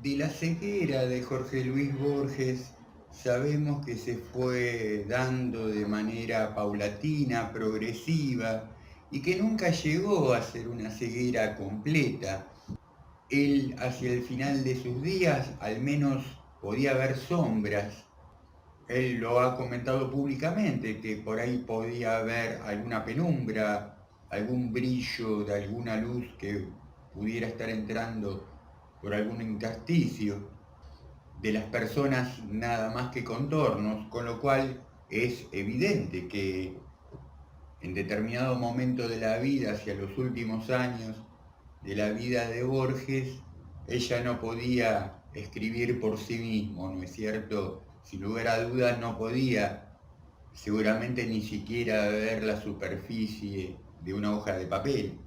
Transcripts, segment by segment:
De la ceguera de Jorge Luis Borges sabemos que se fue dando de manera paulatina, progresiva, y que nunca llegó a ser una ceguera completa. Él, hacia el final de sus días, al menos podía ver sombras. Él lo ha comentado públicamente, que por ahí podía haber alguna penumbra, algún brillo de alguna luz que pudiera estar entrando por algún intersticio. De las personas nada más que contornos, con lo cual es evidente que en determinado momento de la vida, hacia los últimos años de la vida de Borges, ella no podía escribir por sí mismo, ¿no es cierto? Sin lugar a dudas no podía seguramente ni siquiera ver la superficie de una hoja de papel.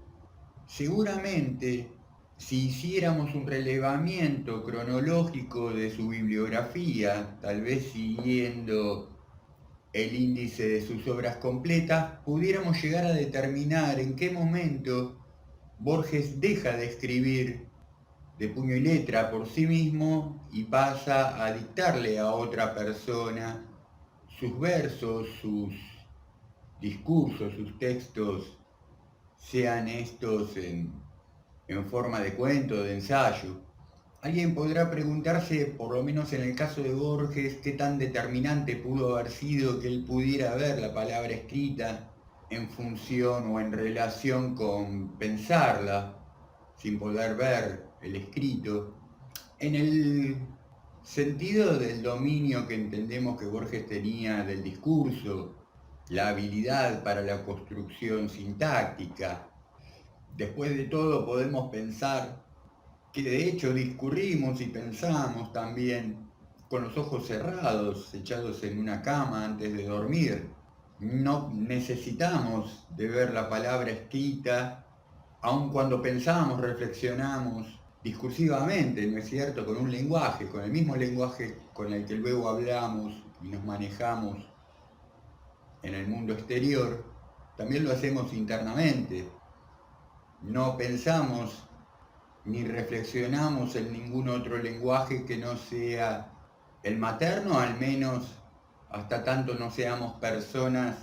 Seguramente, si hiciéramos un relevamiento cronológico de su bibliografía, tal vez siguiendo el índice de sus obras completas, pudiéramos llegar a determinar en qué momento Borges deja de escribir de puño y letra por sí mismo y pasa a dictarle a otra persona sus versos, sus discursos, sus textos, sean estos en forma de cuento, de ensayo. Alguien podrá preguntarse, por lo menos en el caso de Borges, qué tan determinante pudo haber sido que él pudiera ver la palabra escrita en función o en relación con pensarla, sin poder ver el escrito, en el sentido del dominio que entendemos que Borges tenía del discurso, la habilidad para la construcción sintáctica. Después de todo podemos pensar que de hecho discurrimos y pensamos también con los ojos cerrados, echados en una cama antes de dormir. No necesitamos de ver la palabra escrita, aun cuando pensamos, reflexionamos discursivamente, ¿no es cierto?, con un lenguaje, con el mismo lenguaje con el que luego hablamos y nos manejamos en el mundo exterior, también lo hacemos internamente. No pensamos ni reflexionamos en ningún otro lenguaje que no sea el materno, al menos hasta tanto no seamos personas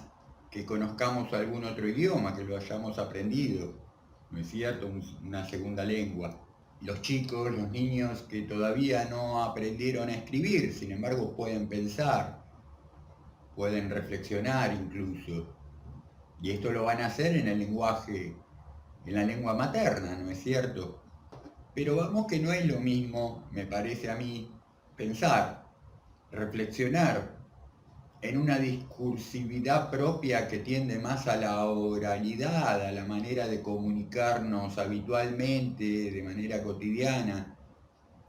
que conozcamos algún otro idioma, que lo hayamos aprendido, ¿no es cierto? Una segunda lengua. Los chicos, los niños que todavía no aprendieron a escribir, sin embargo pueden pensar, pueden reflexionar incluso. Y esto lo van a hacer en el lenguaje, en la lengua materna, ¿no es cierto? Pero vamos que no es lo mismo, me parece a mí, pensar, reflexionar en una discursividad propia que tiende más a la oralidad, a la manera de comunicarnos habitualmente, de manera cotidiana,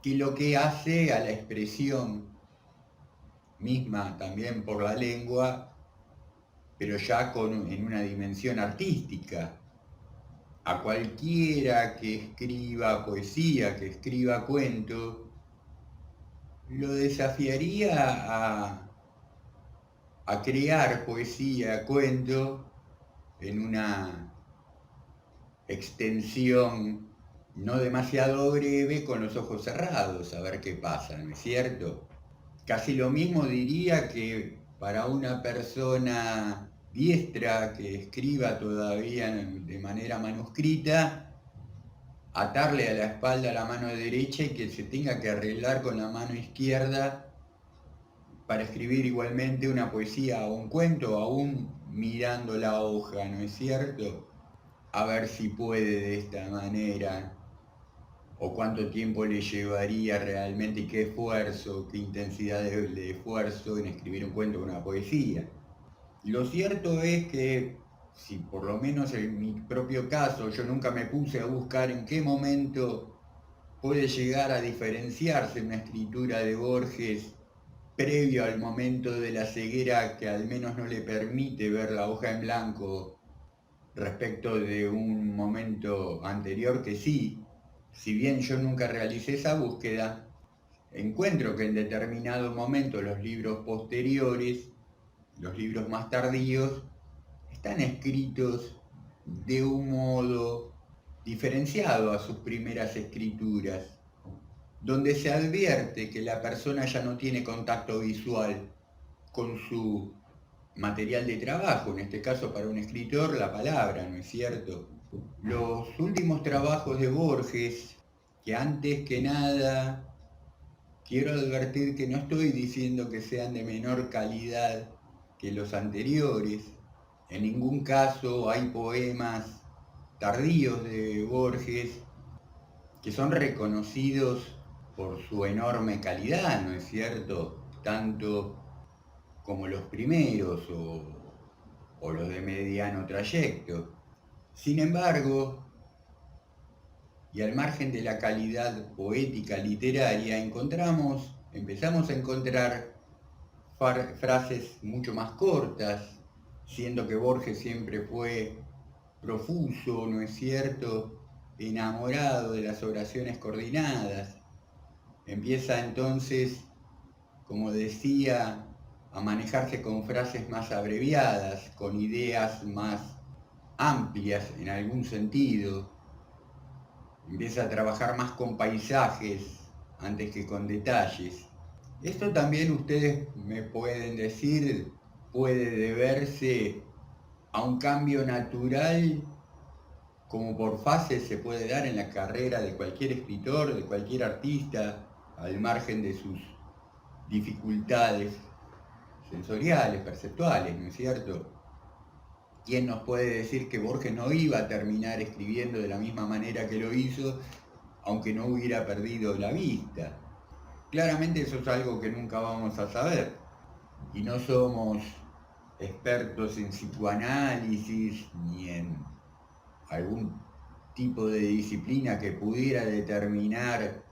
que lo que hace a la expresión misma también por la lengua, pero ya en una dimensión artística. A cualquiera que escriba poesía, que escriba cuento, lo desafiaría a crear poesía, cuento, en una extensión no demasiado breve con los ojos cerrados, a ver qué pasa, ¿no es cierto? Casi lo mismo diría que para una persona diestra que escriba todavía de manera manuscrita, atarle a la espalda la mano derecha y que se tenga que arreglar con la mano izquierda para escribir igualmente una poesía o un cuento, aún mirando la hoja, ¿no es cierto? A ver si puede de esta manera, o cuánto tiempo le llevaría realmente y qué esfuerzo, qué intensidad de esfuerzo en escribir un cuento o una poesía. Lo cierto es que, si por lo menos en mi propio caso yo nunca me puse a buscar en qué momento puede llegar a diferenciarse una escritura de Borges previo al momento de la ceguera que al menos no le permite ver la hoja en blanco respecto de un momento anterior que sí. Si bien yo nunca realicé esa búsqueda, encuentro que en determinado momento los libros posteriores, los libros más tardíos, están escritos de un modo diferenciado a sus primeras escrituras. donde se advierte que la persona ya no tiene contacto visual con su material de trabajo, en este caso para un escritor la palabra, ¿no es cierto? Los últimos trabajos de Borges, que antes que nada quiero advertir que no estoy diciendo que sean de menor calidad que los anteriores, en ningún caso hay poemas tardíos de Borges que son reconocidos por su enorme calidad, ¿no es cierto? Tanto como los primeros o los de mediano trayecto. Sin embargo, y al margen de la calidad poética literaria, empezamos a encontrar frases mucho más cortas, siendo que Borges siempre fue profuso, ¿no es cierto?, enamorado de las oraciones coordinadas. Empieza entonces, como decía, a manejarse con frases más abreviadas, con ideas más amplias en algún sentido. Empieza a trabajar más con paisajes antes que con detalles. Esto también ustedes me pueden decir puede deberse a un cambio natural, como por fases se puede dar en la carrera de cualquier escritor, de cualquier artista, al margen de sus dificultades sensoriales, perceptuales, ¿no es cierto? ¿Quién nos puede decir que Borges no iba a terminar escribiendo de la misma manera que lo hizo, aunque no hubiera perdido la vista? Claramente eso es algo que nunca vamos a saber. Y no somos expertos en psicoanálisis ni en algún tipo de disciplina que pudiera determinar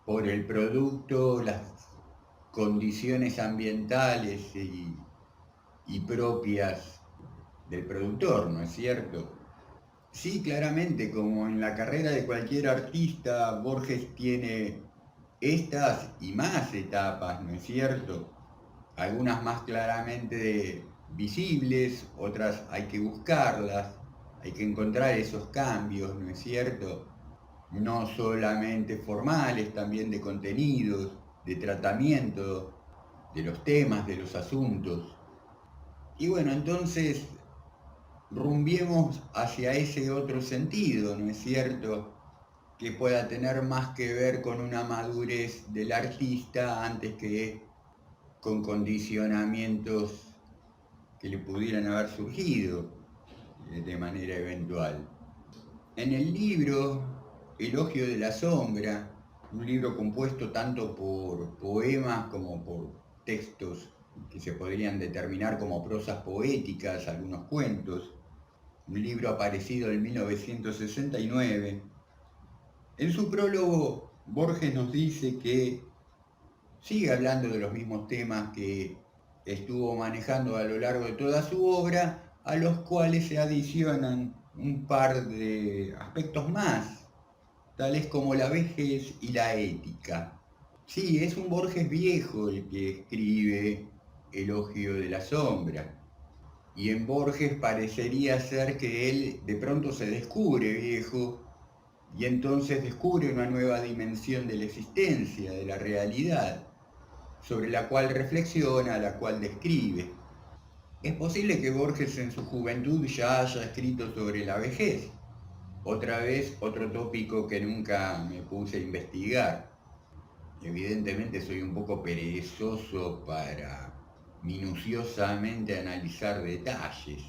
por el producto las condiciones ambientales y propias del productor, ¿no es cierto? Sí, claramente, como en la carrera de cualquier artista, Borges tiene estas y más etapas, ¿no es cierto? Algunas más claramente visibles, otras hay que buscarlas, hay que encontrar esos cambios, ¿no es cierto? No solamente formales, también de contenidos, de tratamiento de los temas, de los asuntos. Y bueno, entonces rumbiemos hacia ese otro sentido, ¿no es cierto?, que pueda tener más que ver con una madurez del artista antes que con condicionamientos que le pudieran haber surgido de manera eventual. En el libro Elogio de la Sombra, un libro compuesto tanto por poemas como por textos que se podrían determinar como prosas poéticas, algunos cuentos, un libro aparecido en 1969, en su prólogo Borges nos dice que sigue hablando de los mismos temas que estuvo manejando a lo largo de toda su obra, a los cuales se adicionan un par de aspectos más, tales como la vejez y la ética. Sí, es un Borges viejo el que escribe Elogio de la Sombra. Y en Borges parecería ser que él de pronto se descubre viejo y entonces descubre una nueva dimensión de la existencia, de la realidad, sobre la cual reflexiona, la cual describe. Es posible que Borges en su juventud ya haya escrito sobre la vejez. Otra vez, otro tópico que nunca me puse a investigar. Evidentemente soy un poco perezoso para minuciosamente analizar detalles.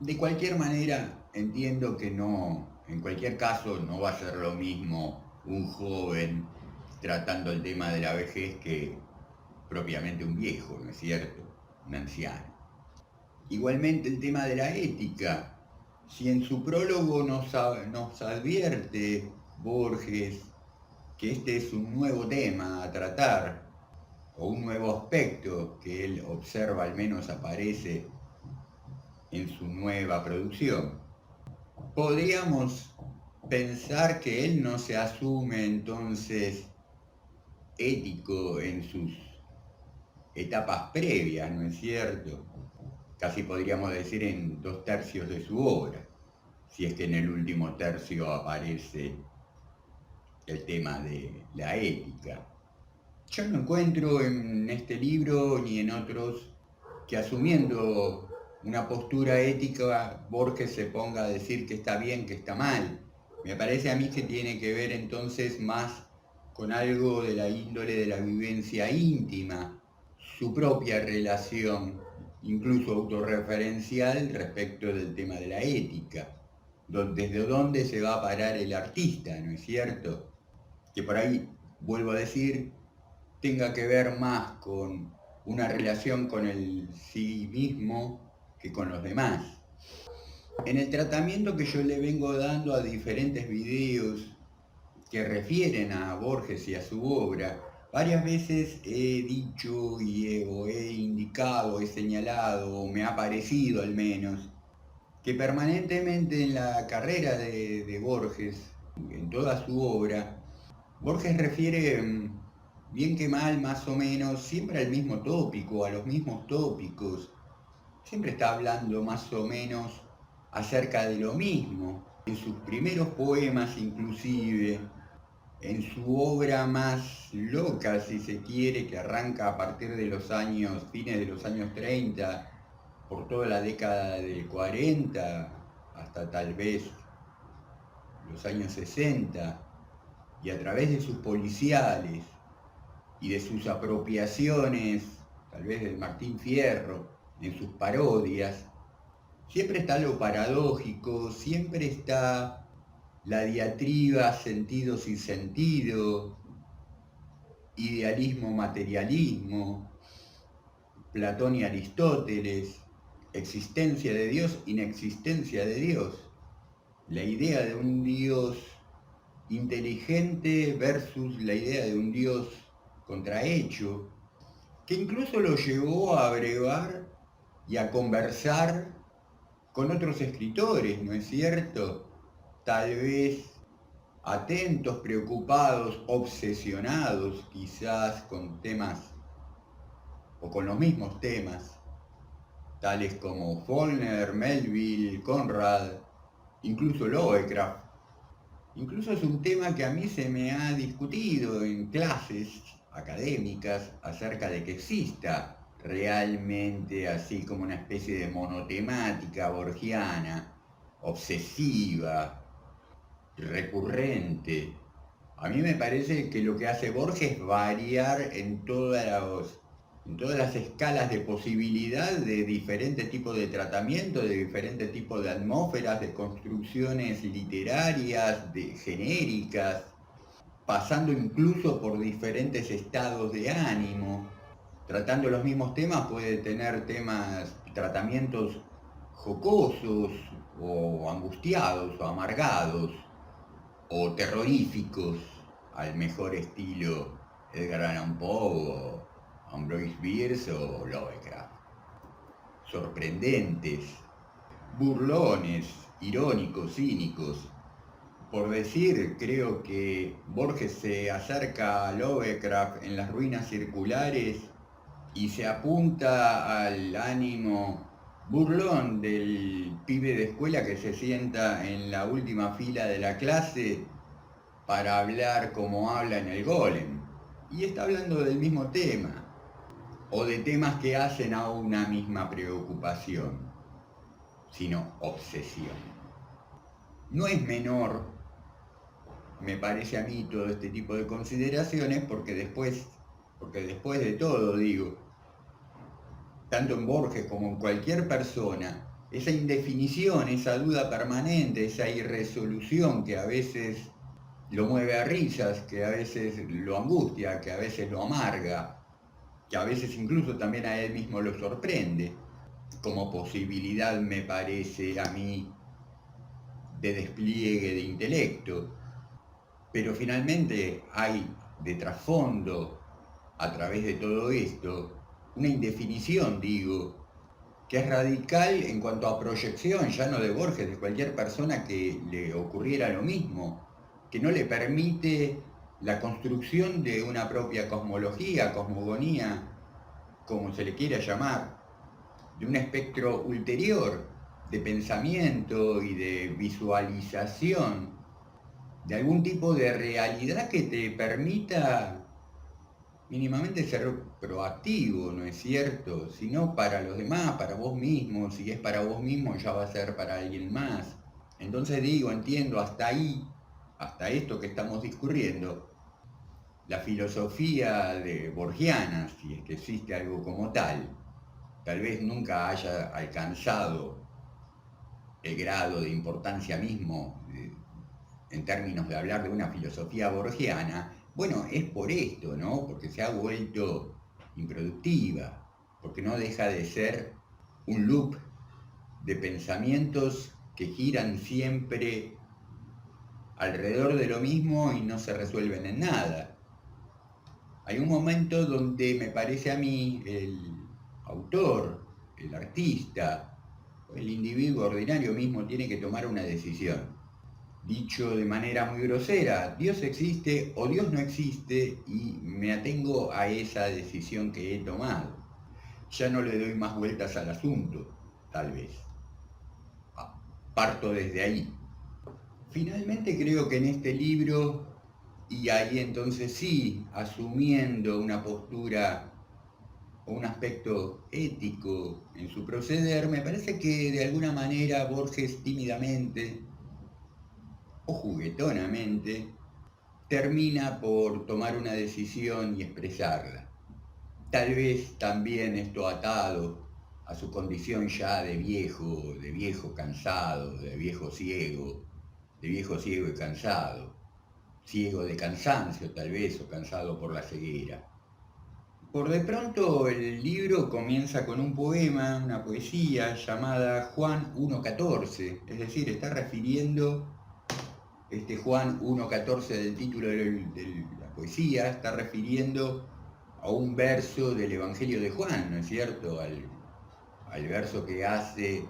De cualquier manera, entiendo que no, en cualquier caso, no va a ser lo mismo un joven tratando el tema de la vejez que propiamente un viejo, ¿no es cierto?, un anciano. Igualmente el tema de la ética. Si en su prólogo nos advierte Borges que este es un nuevo tema a tratar, o un nuevo aspecto que él observa, al menos aparece en su nueva producción, podríamos pensar que él no se asume entonces ético en sus etapas previas, ¿no es cierto? Casi podríamos decir en 2/3 de su obra, si es que en el último tercio aparece el tema de la ética. Yo no encuentro en este libro ni en otros que asumiendo una postura ética Borges se ponga a decir que está bien, que está mal. Me parece a mí que tiene que ver entonces más con algo de la índole de la vivencia íntima, su propia relación, incluso autorreferencial respecto del tema de la ética. Desde dónde se va a parar el artista, ¿no es cierto? Que por ahí, vuelvo a decir, tenga que ver más con una relación con el sí mismo que con los demás. En el tratamiento que yo le vengo dando a diferentes videos que refieren a Borges y a su obra, varias veces he dicho o he indicado, he señalado, o me ha parecido al menos, que permanentemente en la carrera de Borges, en toda su obra, Borges refiere, bien que mal, más o menos, siempre al mismo tópico, a los mismos tópicos. Siempre está hablando más o menos acerca de lo mismo. En sus primeros poemas inclusive, en su obra más loca, si se quiere, que arranca a partir de los años, fines de los años 30, por toda la década del 40, hasta tal vez los años 60, y a través de sus policiales y de sus apropiaciones, tal vez del Martín Fierro, en sus parodias, siempre está lo paradójico, siempre está la diatriba sentido sin sentido, idealismo, materialismo, Platón y Aristóteles, existencia de Dios, inexistencia de Dios, la idea de un Dios inteligente versus la idea de un Dios contrahecho, que incluso lo llevó a brevar y a conversar con otros escritores, ¿no es cierto? Tal vez atentos, preocupados, obsesionados quizás con temas o con los mismos temas, tales como Faulkner, Melville, Conrad, incluso Lovecraft. Incluso es un tema que a mí se me ha discutido en clases académicas acerca de que exista realmente así como una especie de monotemática borgiana, obsesiva, recurrente. A mí me parece que lo que hace Borges es variar en todas las escalas de posibilidad de diferentes tipos de tratamiento, de diferentes tipos de atmósferas, de construcciones literarias, genéricas, pasando incluso por diferentes estados de ánimo. Tratando los mismos temas puede tener tratamientos jocosos o angustiados o amargados o terroríficos, al mejor estilo Edgar Allan Poe o Ambrose Bierce o Lovecraft. Sorprendentes, burlones, irónicos, cínicos. Por decir, creo que Borges se acerca a Lovecraft en Las ruinas circulares y se apunta al ánimo burlón del pibe de escuela que se sienta en la última fila de la clase para hablar como habla en el Golem. Y está hablando del mismo tema, o de temas que hacen a una misma preocupación, sino obsesión. No es menor, me parece a mí, todo este tipo de consideraciones, porque después de todo, digo, tanto en Borges como en cualquier persona, esa indefinición, esa duda permanente, esa irresolución que a veces lo mueve a risas, que a veces lo angustia, que a veces lo amarga, que a veces incluso también a él mismo lo sorprende, como posibilidad me parece a mí de despliegue de intelecto. Pero finalmente hay de trasfondo, a través de todo esto, una indefinición, digo, que es radical en cuanto a proyección, ya no de Borges, de cualquier persona que le ocurriera lo mismo, que no le permite la construcción de una propia cosmología, cosmogonía, como se le quiera llamar, de un espectro ulterior de pensamiento y de visualización de algún tipo de realidad que te permita mínimamente ser proactivo, ¿no es cierto? Si no para los demás, para vos mismo, si es para vos mismo ya va a ser para alguien más. Entonces digo, entiendo hasta ahí, hasta esto que estamos discurriendo, la filosofía de borgiana, si es que existe algo como tal vez nunca haya alcanzado el grado de importancia mismo en términos de hablar de una filosofía borgiana, bueno, es por esto, ¿no? Porque se ha vuelto improductiva, porque no deja de ser un loop de pensamientos que giran siempre alrededor de lo mismo y no se resuelven en nada. Hay un momento donde me parece a mí el autor, el artista, el individuo ordinario mismo tiene que tomar una decisión. Dicho de manera muy grosera, Dios existe o Dios no existe y me atengo a esa decisión que he tomado. Ya no le doy más vueltas al asunto, tal vez. Parto desde ahí. Finalmente creo que en este libro, y ahí entonces sí, asumiendo una postura o un aspecto ético en su proceder, me parece que de alguna manera Borges tímidamente o juguetonamente termina por tomar una decisión y expresarla. Tal vez también esto atado a su condición ya de viejo cansado, de viejo ciego y cansado, ciego de cansancio tal vez o cansado por la ceguera. Por de pronto el libro comienza con un poema, una poesía llamada Juan 1.14, es decir, está refiriendo este Juan 1.14 del título de la poesía, está refiriendo a un verso del Evangelio de Juan, ¿no es cierto? Al verso que hace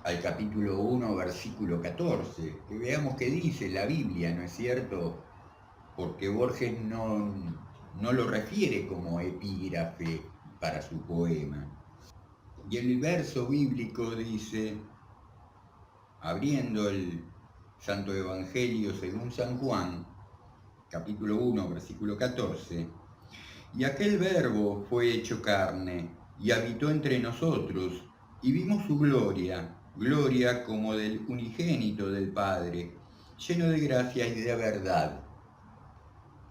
al capítulo 1, versículo 14. Que veamos qué dice la Biblia, ¿no es cierto? Porque Borges no lo refiere como epígrafe para su poema. Y el verso bíblico dice, abriendo el Santo Evangelio según San Juan, capítulo 1, versículo 14, y aquel verbo fue hecho carne y habitó entre nosotros, y vimos su gloria, gloria como del unigénito del Padre, lleno de gracia y de verdad.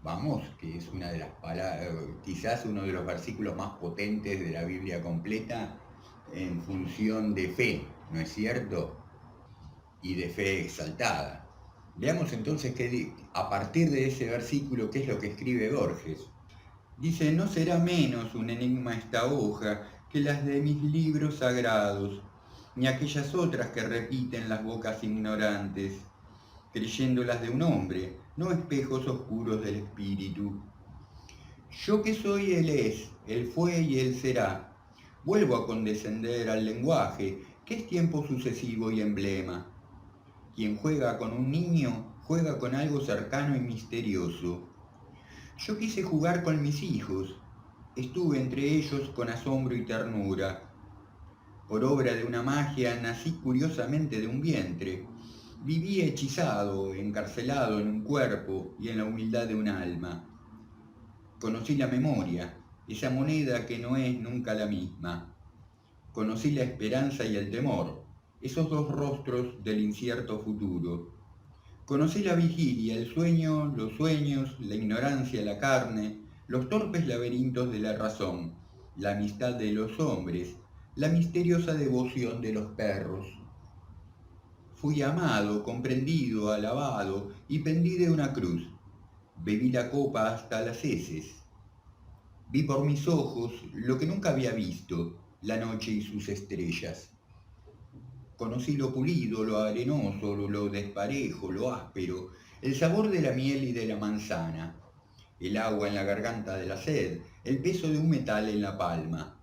Vamos, que es una de las palabras, quizás uno de los versículos más potentes de la Biblia completa en función de fe, ¿no es cierto? Y de fe exaltada. Veamos entonces a partir de ese versículo qué es lo que escribe Borges. Dice, no será menos un enigma esta hoja que las de mis libros sagrados, ni aquellas otras que repiten las bocas ignorantes, creyéndolas de un hombre, no espejos oscuros del espíritu. Yo que soy él es, él fue y él será. Vuelvo a condescender al lenguaje, que es tiempo sucesivo y emblema. Quien juega con un niño, juega con algo cercano y misterioso. Yo quise jugar con mis hijos, estuve entre ellos con asombro y ternura. Por obra de una magia nací curiosamente de un vientre. Viví hechizado, encarcelado en un cuerpo y en la humildad de un alma. Conocí la memoria, esa moneda que no es nunca la misma. Conocí la esperanza y el temor, esos dos rostros del incierto futuro. Conocí la vigilia, el sueño, los sueños, la ignorancia, la carne, los torpes laberintos de la razón, la amistad de los hombres, la misteriosa devoción de los perros. Fui amado, comprendido, alabado y pendí de una cruz. Bebí la copa hasta las heces. Vi por mis ojos lo que nunca había visto, la noche y sus estrellas. Conocí lo pulido, lo arenoso, lo desparejo, lo áspero, el sabor de la miel y de la manzana, el agua en la garganta de la sed, el peso de un metal en la palma,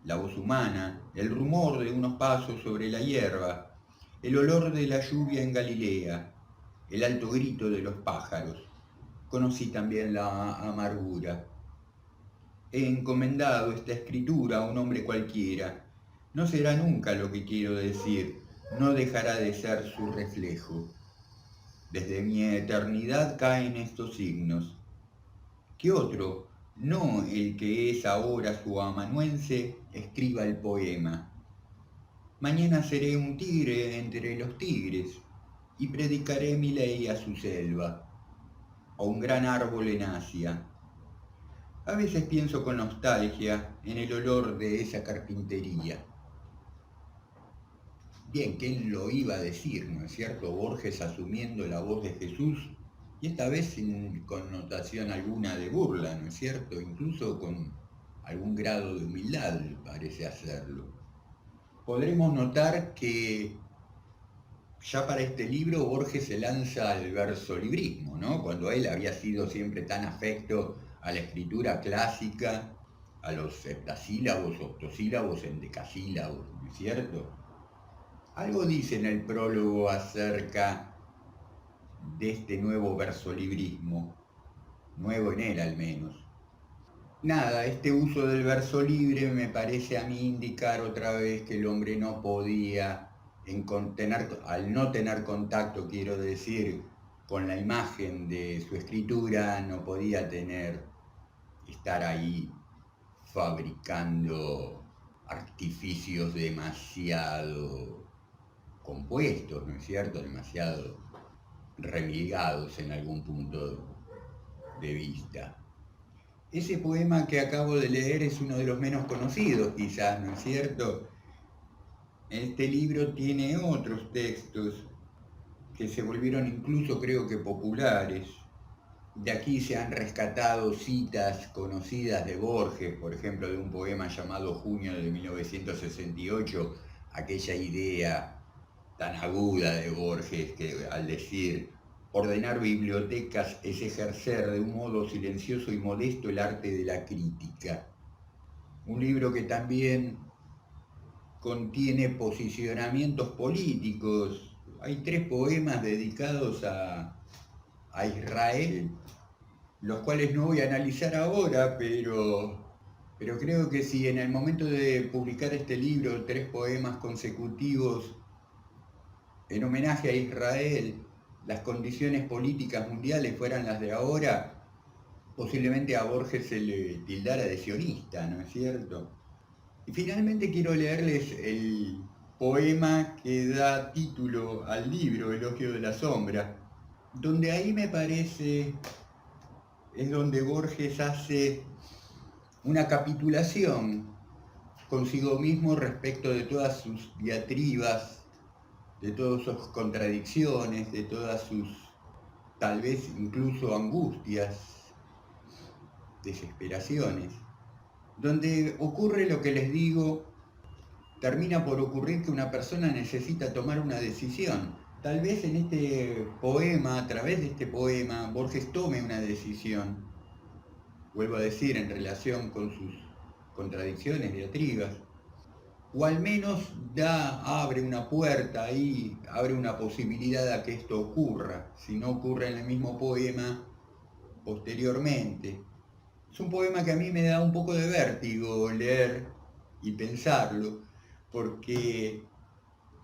la voz humana, el rumor de unos pasos sobre la hierba, el olor de la lluvia en Galilea, el alto grito de los pájaros. Conocí también la amargura. He encomendado esta escritura a un hombre cualquiera. No será nunca lo que quiero decir, no dejará de ser su reflejo. Desde mi eternidad caen estos signos. Que otro, no el que es ahora su amanuense, escriba el poema. Mañana seré un tigre entre los tigres y predicaré mi ley a su selva, o un gran árbol en Asia. A veces pienso con nostalgia en el olor de esa carpintería. Bien, ¿quién lo iba a decir, no es cierto? Borges asumiendo la voz de Jesús, y esta vez sin connotación alguna de burla, ¿no es cierto? Incluso con algún grado de humildad parece hacerlo. Podremos notar que ya para este libro Borges se lanza al versolibrismo, ¿no? Cuando él había sido siempre tan afecto a la escritura clásica, a los heptasílabos, octosílabos, endecasílabos, ¿no es cierto? Algo dice en el prólogo acerca de este nuevo versolibrismo, nuevo en él al menos. Nada, este uso del verso libre me parece a mí indicar otra vez que el hombre no podía, al no tener contacto, quiero decir, con la imagen de su escritura, no podía estar ahí fabricando artificios demasiado compuestos, ¿no es cierto? Demasiado remigados en algún punto de vista. Ese poema que acabo de leer es uno de los menos conocidos, quizás, ¿no es cierto? Este libro tiene otros textos que se volvieron incluso, creo que, populares. De aquí se han rescatado citas conocidas de Borges, por ejemplo, de un poema llamado Junio de 1968, aquella idea tan aguda de Borges que al decir ordenar bibliotecas es ejercer de un modo silencioso y modesto el arte de la crítica. Un libro que también contiene posicionamientos políticos. Hay 3 poemas dedicados a Israel, los cuales no voy a analizar ahora, pero creo que si en el momento de publicar este libro 3 poemas consecutivos en homenaje a Israel, las condiciones políticas mundiales fueran las de ahora, posiblemente a Borges se le tildara de sionista, ¿no es cierto? Y finalmente quiero leerles el poema que da título al libro, Elogio de la Sombra, donde ahí me parece es donde Borges hace una capitulación consigo mismo respecto de todas sus diatribas, de todas sus contradicciones, de todas sus, tal vez incluso angustias, desesperaciones, donde ocurre lo que les digo, termina por ocurrir que una persona necesita tomar una decisión. Tal vez en este poema, a través de este poema, Borges tome una decisión, vuelvo a decir, en relación con sus contradicciones, diatribas, o al menos abre una puerta ahí, abre una posibilidad a que esto ocurra, si no ocurre en el mismo poema, posteriormente. Es un poema que a mí me da un poco de vértigo leer y pensarlo, porque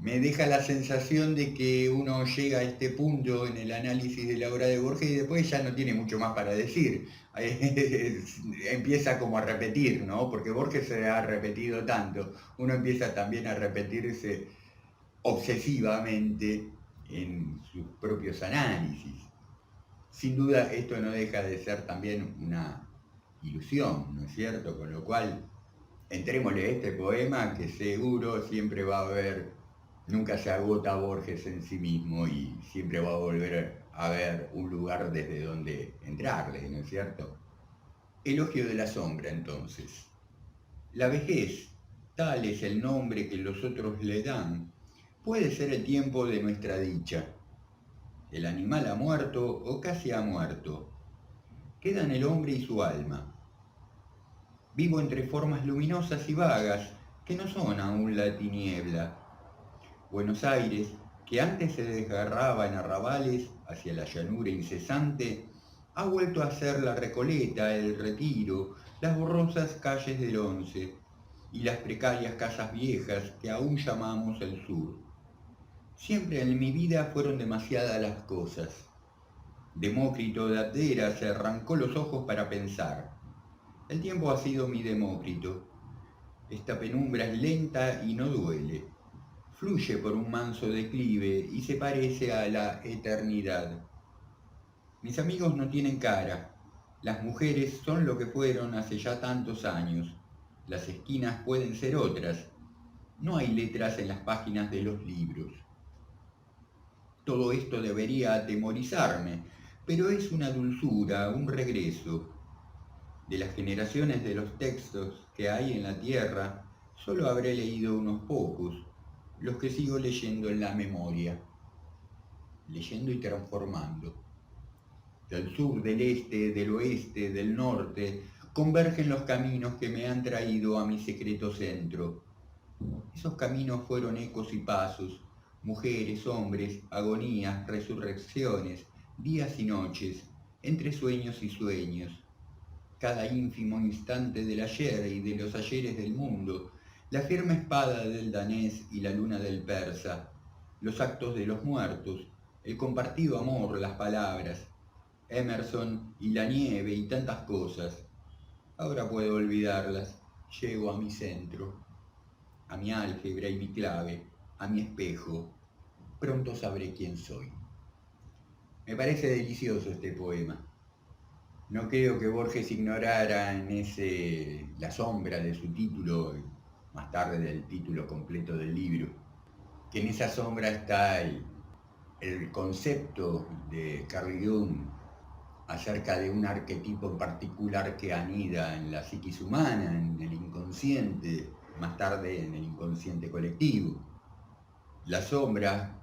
me deja la sensación de que uno llega a este punto en el análisis de la obra de Borges y después ya no tiene mucho más para decir. Empieza como a repetir, ¿no? Porque Borges se ha repetido tanto, uno empieza también a repetirse obsesivamente en sus propios análisis. Sin duda esto no deja de ser también una ilusión, ¿no es cierto? Con lo cual, entrémosle a este poema que seguro siempre va a haber, nunca se agota Borges en sí mismo y siempre va a volver a haber un lugar desde donde entrarle, ¿no es cierto? Elogio de la sombra, entonces. La vejez, tal es el nombre que los otros le dan, puede ser el tiempo de nuestra dicha. El animal ha muerto o casi ha muerto. Quedan el hombre y su alma. Vivo entre formas luminosas y vagas, que no son aún la tiniebla. Buenos Aires, que antes se desgarraba en arrabales hacia la llanura incesante, ha vuelto a ser la Recoleta, el Retiro, las borrosas calles del Once y las precarias casas viejas que aún llamamos el sur. Siempre en mi vida fueron demasiadas las cosas. Demócrito de Abdera se arrancó los ojos para pensar. El tiempo ha sido mi Demócrito. Esta penumbra es lenta y no duele. Fluye por un manso declive y se parece a la eternidad. Mis amigos no tienen cara. Las mujeres son lo que fueron hace ya tantos años. Las esquinas pueden ser otras. No hay letras en las páginas de los libros. Todo esto debería atemorizarme, pero es una dulzura, un regreso. De las generaciones de los textos que hay en la tierra, solo habré leído unos pocos, los que sigo leyendo en la memoria, leyendo y transformando. Del sur, del este, del oeste, del norte, convergen los caminos que me han traído a mi secreto centro. Esos caminos fueron ecos y pasos, mujeres, hombres, agonías, resurrecciones, días y noches, entre sueños y sueños. Cada ínfimo instante del ayer y de los ayeres del mundo, la firme espada del danés y la luna del persa, los actos de los muertos, el compartido amor, las palabras, Emerson y la nieve y tantas cosas. Ahora puedo olvidarlas, llego a mi centro, a mi álgebra y mi clave, a mi espejo. Pronto sabré quién soy. Me parece delicioso este poema. No creo que Borges ignorara la sombra de su título, más tarde del título completo del libro, que en esa sombra está el concepto de Carl Jung acerca de un arquetipo en particular que anida en la psiquis humana, en el inconsciente, más tarde en el inconsciente colectivo. La sombra,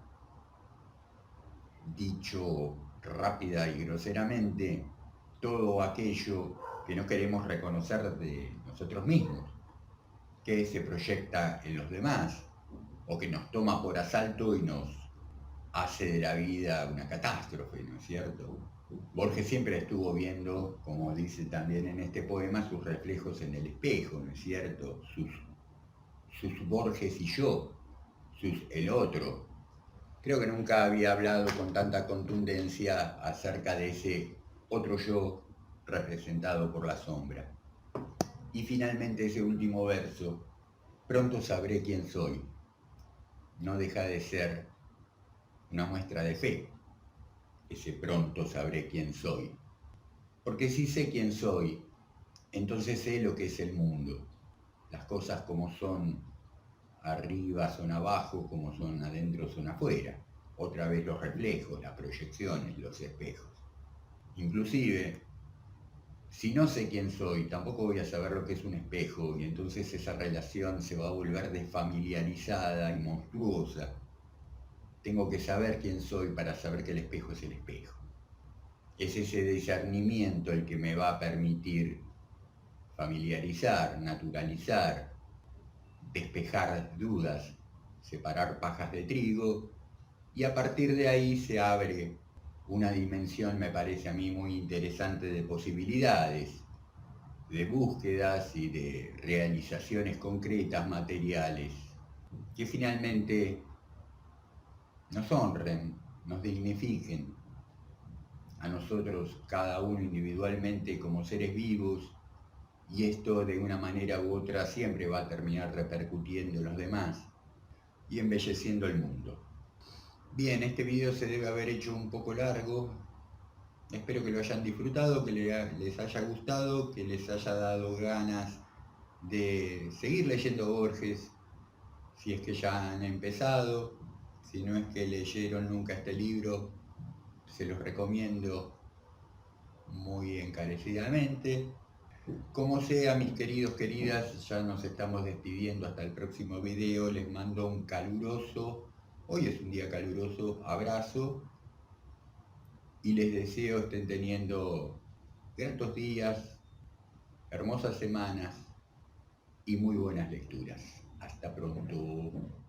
dicho rápida y groseramente, todo aquello que no queremos reconocer de nosotros mismos, que se proyecta en los demás, o que nos toma por asalto y nos hace de la vida una catástrofe, ¿no es cierto? Borges siempre estuvo viendo, como dice también en este poema, sus reflejos en el espejo, ¿no es cierto? Sus Borges y yo, sus el otro. Creo que nunca había hablado con tanta contundencia acerca de ese otro yo representado por la sombra. Y finalmente ese último verso, pronto sabré quién soy, no deja de ser una muestra de fe. Ese pronto sabré quién soy. Porque si sé quién soy, entonces sé lo que es el mundo. Las cosas como son arriba son abajo, como son adentro son afuera. Otra vez los reflejos, las proyecciones, los espejos. Inclusive, si no sé quién soy, tampoco voy a saber lo que es un espejo, y entonces esa relación se va a volver desfamiliarizada y monstruosa. Tengo que saber quién soy para saber que el espejo es el espejo. Es ese discernimiento el que me va a permitir familiarizar, naturalizar, despejar dudas, separar pajas de trigo, y a partir de ahí se abre una dimensión, me parece a mí, muy interesante de posibilidades, de búsquedas y de realizaciones concretas, materiales, que finalmente nos honren, nos dignifiquen a nosotros, cada uno individualmente como seres vivos, y esto de una manera u otra siempre va a terminar repercutiendo en los demás y embelleciendo el mundo. Bien, este video se debe haber hecho un poco largo. Espero que lo hayan disfrutado, que les haya gustado, que les haya dado ganas de seguir leyendo Borges, si es que ya han empezado. Si no es que leyeron nunca este libro, se los recomiendo muy encarecidamente. Como sea, mis queridos, queridas, ya nos estamos despidiendo hasta el próximo video. Les mando un caluroso, hoy es un día caluroso, abrazo, y les deseo estén teniendo gratos días, hermosas semanas y muy buenas lecturas. Hasta pronto.